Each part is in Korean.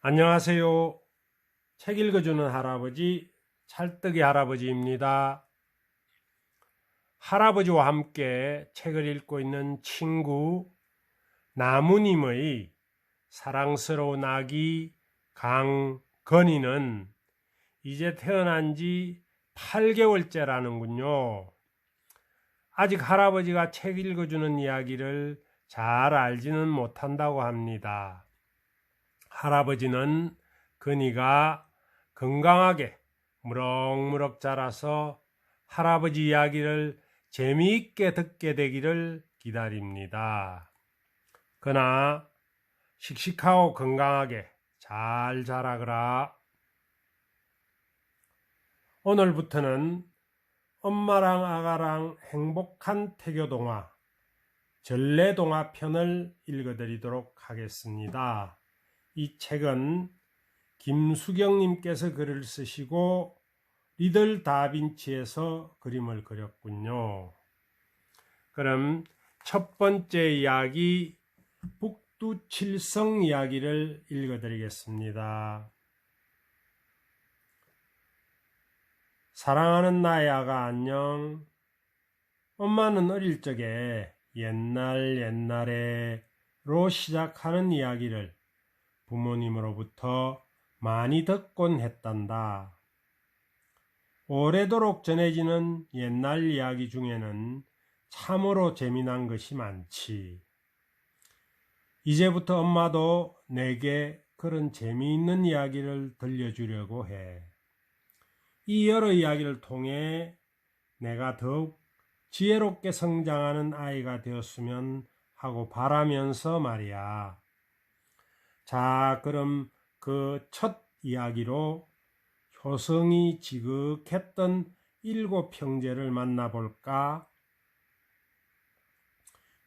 안녕하세요. 책 읽어주는 할아버지, 찰떡이 할아버지입니다. 할아버지와 함께 책을 읽고 있는 친구 나무님의 사랑스러운 아기 강건이는 이제 태어난 지 8개월째라는군요. 아직 할아버지가 책 읽어주는 이야기를 잘 알지는 못한다고 합니다. 할아버지는 건이가 건강하게 무럭무럭 자라서 할아버지 이야기를 재미있게 듣게 되기를 기다립니다. 그나 씩씩하고 건강하게 잘 자라거라. 오늘부터는 엄마랑 아가랑 행복한 태교동화 전래동화 편을 읽어드리도록 하겠습니다. 이 책은 김수경님께서 글을 쓰시고 리들 다빈치에서 그림을 그렸군요. 그럼 첫 번째 이야기 북두칠성 이야기를 읽어드리겠습니다. 사랑하는 나의 아가 안녕. 엄마는 어릴 적에 옛날에로 시작하는 이야기를 부모님으로부터 많이 듣곤 했단다. 오래도록 전해지는 옛날 이야기 중에는 참으로 재미난 것이 많지. 이제부터 엄마도 내게 그런 재미있는 이야기를 들려주려고 해. 이 여러 이야기를 통해 내가 더욱 지혜롭게 성장하는 아이가 되었으면 하고 바라면서 말이야. 자, 그럼 그 첫 이야기로 효성이 지극했던 7 형제를 만나볼까?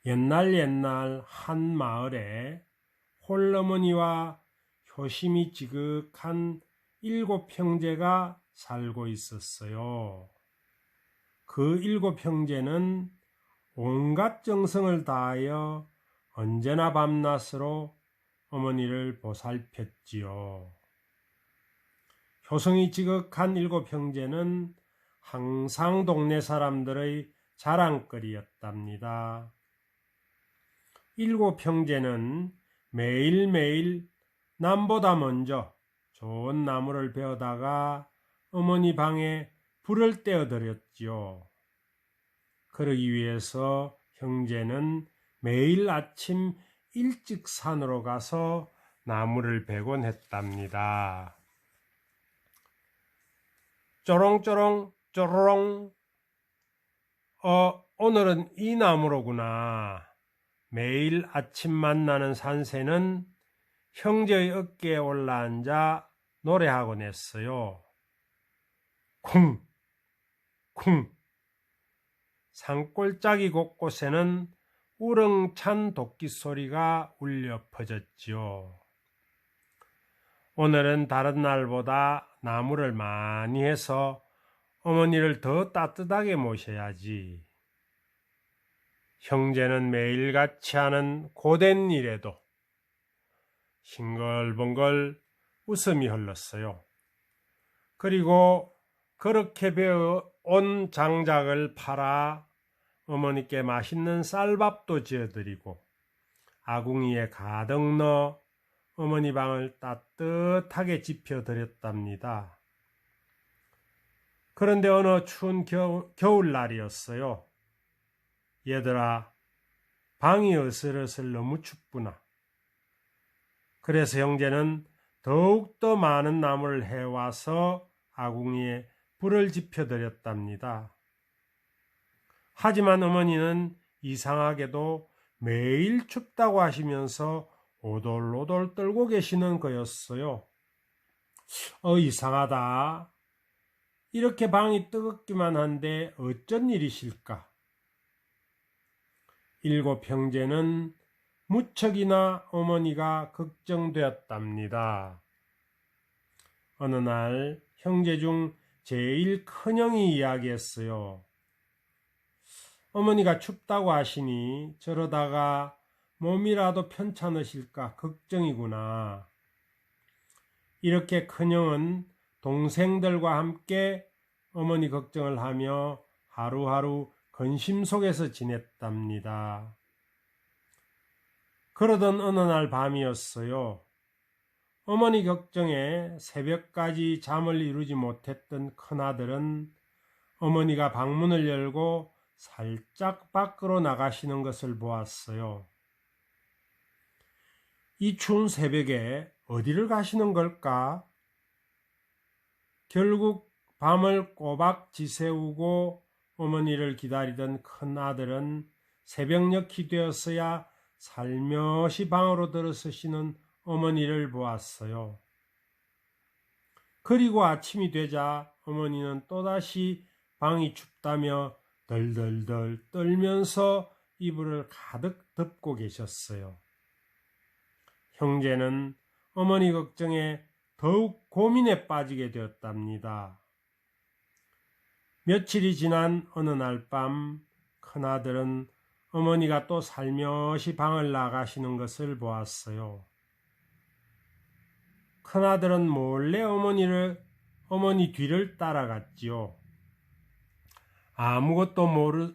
옛날 한 마을에 홀어머니와 효심이 지극한 7 형제가 살고 있었어요. 그 7 형제는 온갖 정성을 다하여 언제나 밤낮으로 어머니를 보살폈지요. 효성이 지극한 7 형제는 항상 동네 사람들의 자랑거리였답니다. 7 형제는 매일매일 남보다 먼저 좋은 나무를 베어다가 어머니 방에 불을 떼어드렸지요. 그러기 위해서 형제는 매일 아침 일찍 산으로 가서 나무를 베곤 했답니다. 쪼롱쪼롱 쪼로롱. 오늘은 이 나무로구나. 매일 아침 만나는 산새는 형제의 어깨에 올라앉아 노래하곤 했어요. 쿵 쿵. 산골짜기 곳곳에는 우렁찬 도끼 소리가 울려 퍼졌지요. 오늘은 다른 날보다 나무를 많이 해서 어머니를 더 따뜻하게 모셔야지. 형제는 매일같이 하는 고된 일에도 싱글벙글 웃음이 흘렀어요. 그리고 그렇게 배워온 장작을 팔아 어머니께 맛있는 쌀밥도 지어드리고 아궁이에 가득 넣어 어머니 방을 따뜻하게 지펴드렸답니다. 그런데 어느 추운 겨울날이었어요. 얘들아, 방이 어슬어슬 너무 춥구나. 그래서 형제는 더욱더 많은 나무를 해와서 아궁이에 불을 지펴드렸답니다. 하지만 어머니는 이상하게도 매일 춥다고 하시면서 오돌오돌 떨고 계시는 거였어요. 이상하다. 이렇게 방이 뜨겁기만 한데 어쩐 일이실까? 7 형제는 무척이나 어머니가 걱정되었답니다. 어느 날 형제 중 제일 큰형이 이야기했어요. 어머니가 춥다고 하시니 저러다가 몸이라도 편찮으실까 걱정이구나. 이렇게 큰형은 동생들과 함께 어머니 걱정을 하며 하루하루 근심 속에서 지냈답니다. 그러던 어느 날 밤이었어요. 어머니 걱정에 새벽까지 잠을 이루지 못했던 큰아들은 어머니가 방문을 열고 살짝 밖으로 나가시는 것을 보았어요. 이 추운 새벽에 어디를 가시는 걸까? 결국 밤을 꼬박 지새우고 어머니를 기다리던 큰아들은 새벽녘이 되었어야 살며시 방으로 들어서시는 어머니를 보았어요. 그리고 아침이 되자 어머니는 또다시 방이 춥다며 덜덜덜 떨면서 이불을 가득 덮고 계셨어요. 형제는 어머니 걱정에 더욱 고민에 빠지게 되었답니다. 며칠이 지난 어느 날 밤 큰아들은 어머니가 또 살며시 방을 나가시는 것을 보았어요. 큰아들은 몰래 어머니 뒤를 따라갔지요. 아무것도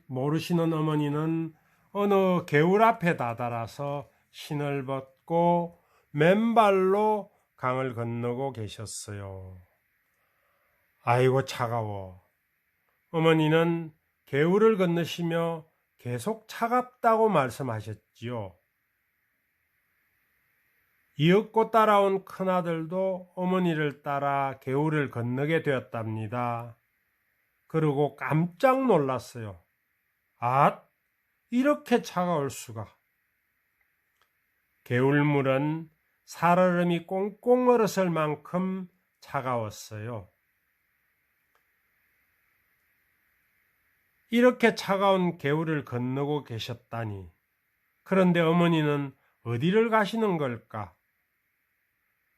모르시는 어머니는 어느 개울 앞에 다다라서 신을 벗고 맨발로 강을 건너고 계셨어요. 아이고 차가워. 어머니는 개울을 건너시며 계속 차갑다고 말씀하셨지요. 이윽고 따라온 큰아들도 어머니를 따라 개울을 건너게 되었답니다. 그리고 깜짝 놀랐어요. 아, 이렇게 차가울 수가. 개울물은 살얼음이 꽁꽁 얼었을 만큼 차가웠어요. 이렇게 차가운 개울을 건너고 계셨다니. 그런데 어머니는 어디를 가시는 걸까?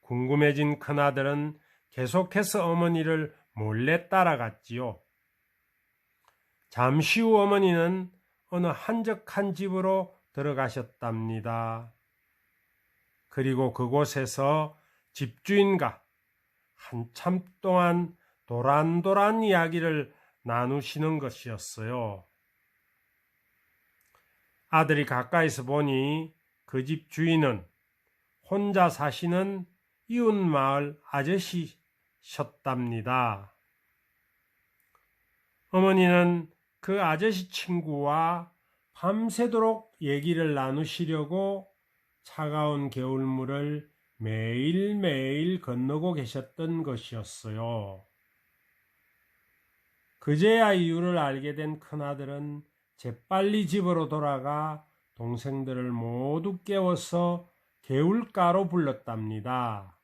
궁금해진 큰아들은 계속해서 어머니를 몰래 따라갔지요. 잠시 후 어머니는 어느 한적한 집으로 들어가셨답니다. 그리고 그곳에서 집주인과 한참 동안 도란도란 이야기를 나누시는 것이었어요. 아들이 가까이서 보니 그 집 주인은 혼자 사시는 이웃마을 아저씨셨답니다. 어머니는 그 아저씨 친구와 밤새도록 얘기를 나누시려고 차가운 개울물을 매일매일 건너고 계셨던 것이었어요. 그제야 이유를 알게 된 큰아들은 재빨리 집으로 돌아가 동생들을 모두 깨워서 개울가로 불렀답니다.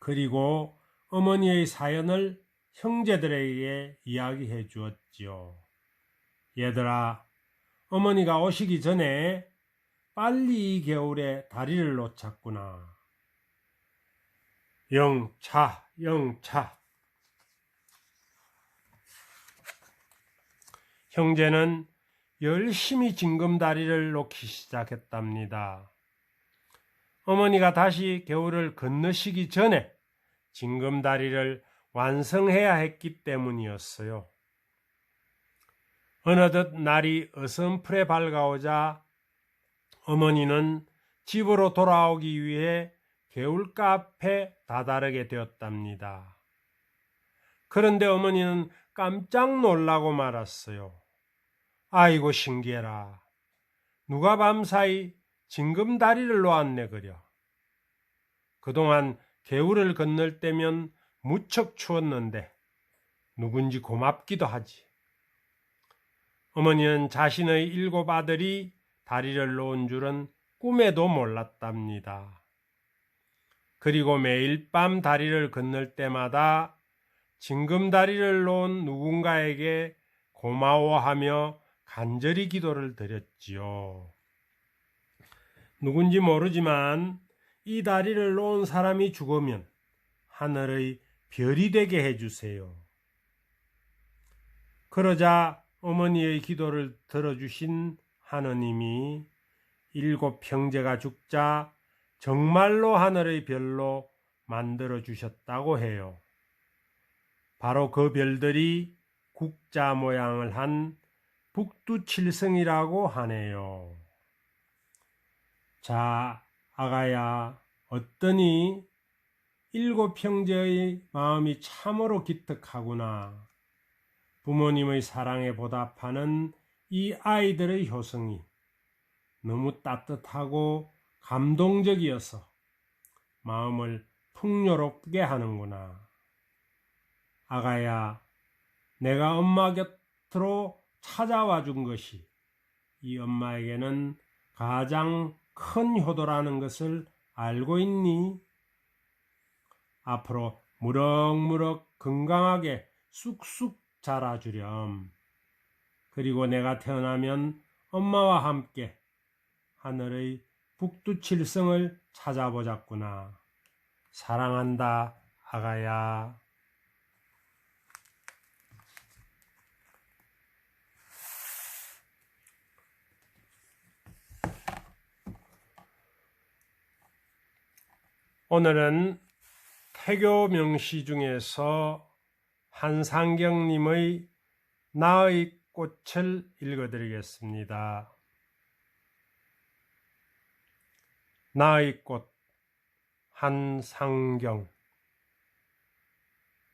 그리고 어머니의 사연을 형제들에게 이야기해 주었지요. 얘들아, 어머니가 오시기 전에 빨리 이 개울에 다리를 놓쳤구나. 영차, 영차. 형제는 열심히 징검다리를 놓기 시작했답니다. 어머니가 다시 개울을 건너시기 전에 징검다리를 완성해야 했기 때문이었어요. 어느덧 날이 어슴푸레 밝아오자 어머니는 집으로 돌아오기 위해 개울가 앞에 다다르게 되었답니다. 그런데 어머니는 깜짝 놀라고 말았어요. 아이고 신기해라. 누가 밤사이 징검다리를 놓았네 그려. 그동안 개울을 건널 때면 무척 추웠는데 누군지 고맙기도 하지. 어머니는 자신의 7 아들이 다리를 놓은 줄은 꿈에도 몰랐답니다. 그리고 매일 밤 다리를 건널 때마다 징검다리를 놓은 누군가에게 고마워하며 간절히 기도를 드렸지요. 누군지 모르지만 이 다리를 놓은 사람이 죽으면 하늘의 별이 되게 해주세요. 그러자 어머니의 기도를 들어주신 하느님이 7 형제가 죽자 정말로 하늘의 별로 만들어 주셨다고 해요. 바로 그 별들이 국자 모양을 한 북두칠성이라고 하네요. 자, 아가야, 어떠니? 일곱 형제의 마음이 참으로 기특하구나. 부모님의 사랑에 보답하는 이 아이들의 효성이 너무 따뜻하고 감동적이어서 마음을 풍요롭게 하는구나. 아가야, 내가 엄마 곁으로 찾아와 준 것이 이 엄마에게는 가장 큰 효도라는 것을 알고 있니? 앞으로 무럭무럭 건강하게 쑥쑥 자라주렴. 그리고 내가 태어나면 엄마와 함께 하늘의 북두칠성을 찾아보자꾸나. 사랑한다, 아가야. 오늘은 태교 명시 중에서 한상경님의 나의 꽃을 읽어드리겠습니다. 나의 꽃, 한상경.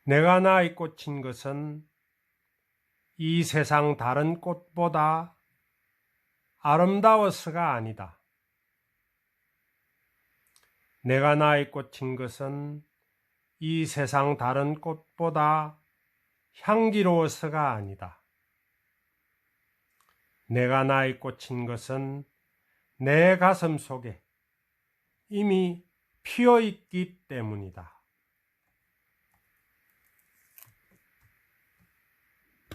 내가 나의 꽃인 것은 이 세상 다른 꽃보다 아름다워서가 아니다. 내가 나의 꽃인 것은 이 세상 다른 꽃보다 향기로워서가 아니다. 내가 나의 꽃인 것은 내 가슴 속에 이미 피어있기 때문이다.